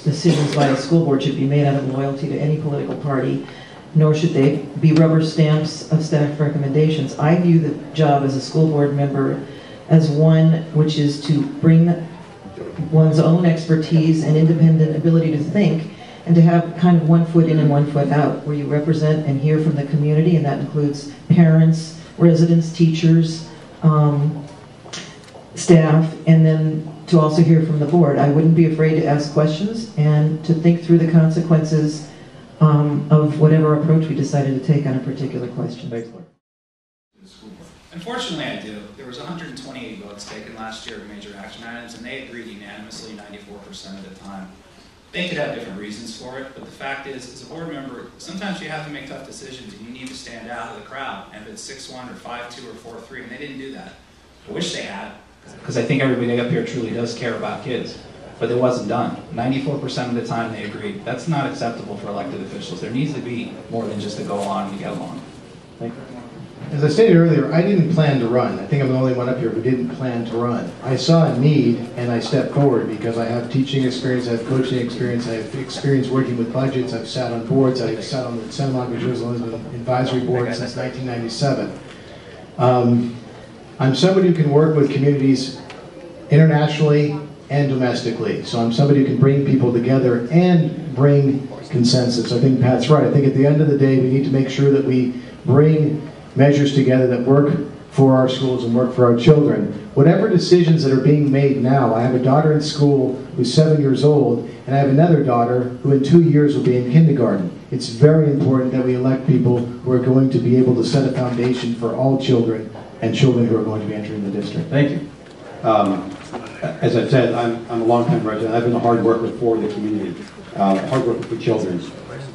decisions by a school board should be made out of loyalty to any political party, nor should they be rubber stamps of staff recommendations. I view the job as a school board member as one which is to bring one's own expertise and independent ability to think, and to have kind of one foot in and one foot out, where you represent and hear from the community, and that includes parents, residents, teachers, staff, and then to also hear from the board. I wouldn't be afraid to ask questions and to think through the consequences of whatever approach we decided to take on a particular question. Unfortunately, I do. There was 128 votes taken last year of major action items, and they agreed unanimously 94% of the time. They could have different reasons for it, but the fact is, as a board member, sometimes you have to make tough decisions and you need to stand out of the crowd. And if it's 6-1 or 5-2 or 4-3, and they didn't do that. I wish they had, because I think everybody up here truly does care about kids. But it wasn't done. 94% of the time they agreed. That's not acceptable for elected officials. There needs to be more than just a go along and get along. Thank you. As I stated earlier, I didn't plan to run. I think I'm the only one up here who didn't plan to run. I saw a need and I stepped forward because I have teaching experience, I have coaching experience, I have experience working with budgets, I've sat on boards, I've sat on the Santa Monica Journalism Advisory Board since 1997. I'm somebody who can work with communities internationally and domestically. So I'm somebody who can bring people together and bring consensus. I think Pat's right. I think at the end of the day, we need to make sure that we bring measures together that work for our schools and work for our children. Whatever decisions that are being made now, I have a daughter in school who's 7 years old, and I have another daughter who in 2 years will be in kindergarten. It's very important that we elect people who are going to be able to set a foundation for all children and children who are going to be entering the district. Thank you. As I've said, I'm a long-time resident. I've been a hard worker for the community, hard worker for children.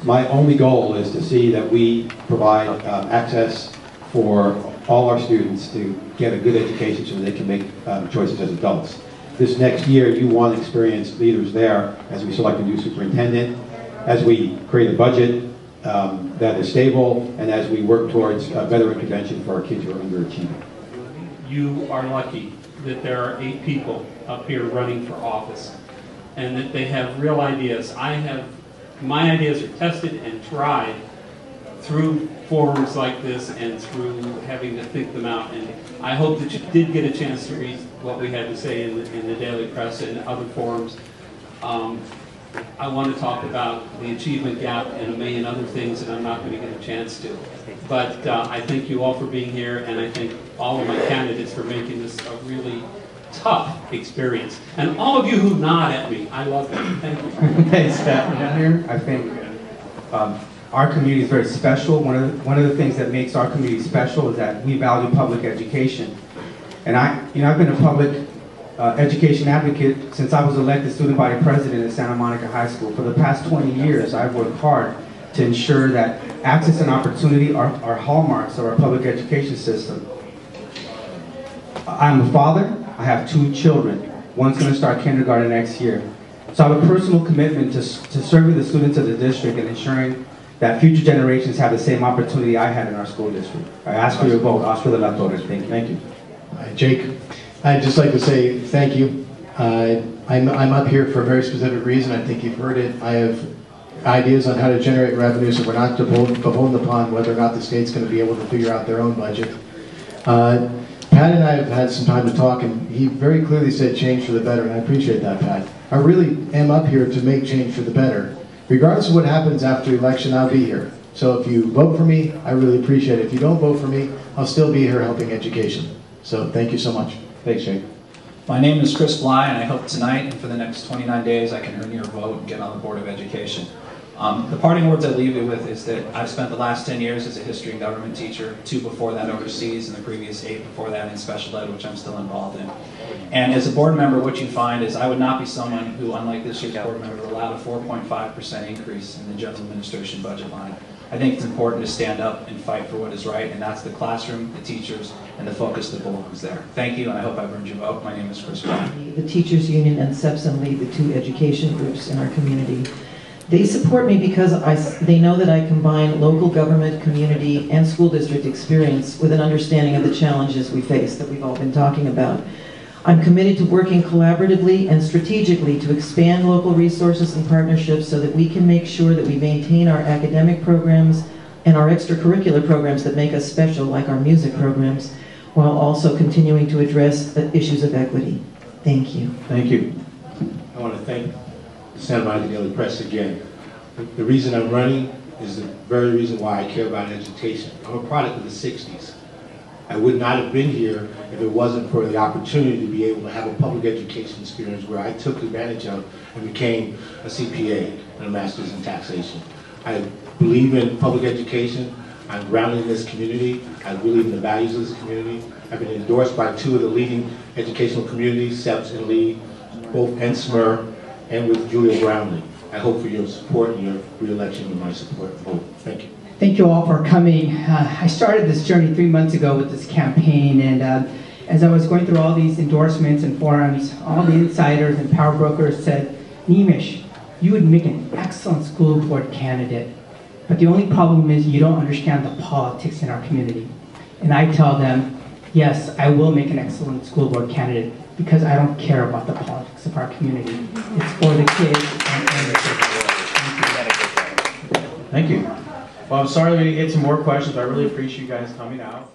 My only goal is to see that we provide access for all our students to get a good education so that they can make choices as adults. This next year, you want experienced leaders there as we select a new superintendent, as we create a budget that is stable, and as we work towards better intervention for our kids who are underachieving. You are lucky that there are 8 people up here running for office and that they have real ideas. My ideas are tested and tried through forums like this and through having to think them out. And I hope that you did get a chance to read what we had to say in the daily press and other forums. I want to talk about the achievement gap and a million other things that I'm not going to get a chance to. But I thank you all for being here, and I thank all of my candidates for making this a really tough experience. And all of you who nod at me, I love them. Thank you. Thanks, Pat, for being here. I think our community is very special. One of the things that makes our community special is that we value public education. And I've been a public education advocate since I was elected student body president at Santa Monica High School. For the past 20 years, I've worked hard to ensure that access and opportunity are hallmarks of our public education system. I'm a father. I have 2 children. One's going to start kindergarten next year. So I have a personal commitment to serving the students of the district and ensuring that future generations have the same opportunity I had in our school district. I ask for your vote. Oscar de la Torre. Thank you. Thank you. Jake, I'd just like to say thank you. I'm up here for a very specific reason. I think you've heard it. I have ideas on how to generate revenue so we're not beholden upon whether or not the state's going to be able to figure out their own budget. Pat and I have had some time to talk, and he very clearly said change for the better, and I appreciate that, Pat. I really am up here to make change for the better. Regardless of what happens after the election, I'll be here. So if you vote for me, I really appreciate it. If you don't vote for me, I'll still be here helping education. So thank you so much. Thanks, Jake. My name is Chris Bly, and I hope tonight and for the next 29 days I can earn your vote and get on the Board of Education. The parting words I leave you with is that I've spent the last 10 years as a history and government teacher, 2 before that overseas, and the previous 8 before that in special ed, which I'm still involved in. And as a board member, what you find is I would not be someone who, unlike this year's board member, allowed a 4.5% increase in the general administration budget line. I think it's important to stand up and fight for what is right, and that's the classroom, the teachers, and the focus that belongs there. Thank you, and I hope I've earned your vote. My name is Chris Brown. The Teachers Union and SEPSM lead the 2 education groups in our community. They support me because they know that I combine local government, community, and school district experience with an understanding of the challenges we face that we've all been talking about. I'm committed to working collaboratively and strategically to expand local resources and partnerships so that we can make sure that we maintain our academic programs and our extracurricular programs that make us special, like our music programs, while also continuing to address the issues of equity. Thank you. Thank you. I want to thank the Santa Monica Daily Press again. The reason I'm running is the very reason why I care about education. I'm a product of the 60s. I would not have been here if it wasn't for the opportunity to be able to have a public education experience where I took advantage of and became a CPA and a master's in taxation. I believe in public education. I'm grounded in this community. I believe in the values of this community. I've been endorsed by 2 of the leading educational communities, SEPS and Lee, both and SMER, and with Julia Brownlee. I hope for your support and your re-election with my support and vote. Thank you. Thank you all for coming. I started this journey 3 months ago with this campaign, and as I was going through all these endorsements and forums, all the insiders and power brokers said, Nimish, you would make an excellent school board candidate, but the only problem is you don't understand the politics in our community. And I tell them, yes, I will make an excellent school board candidate because I don't care about the politics of our community. It's for the kids and the kids. Thank you. Well, I'm sorry we didn't get some more questions, but I really appreciate you guys coming out.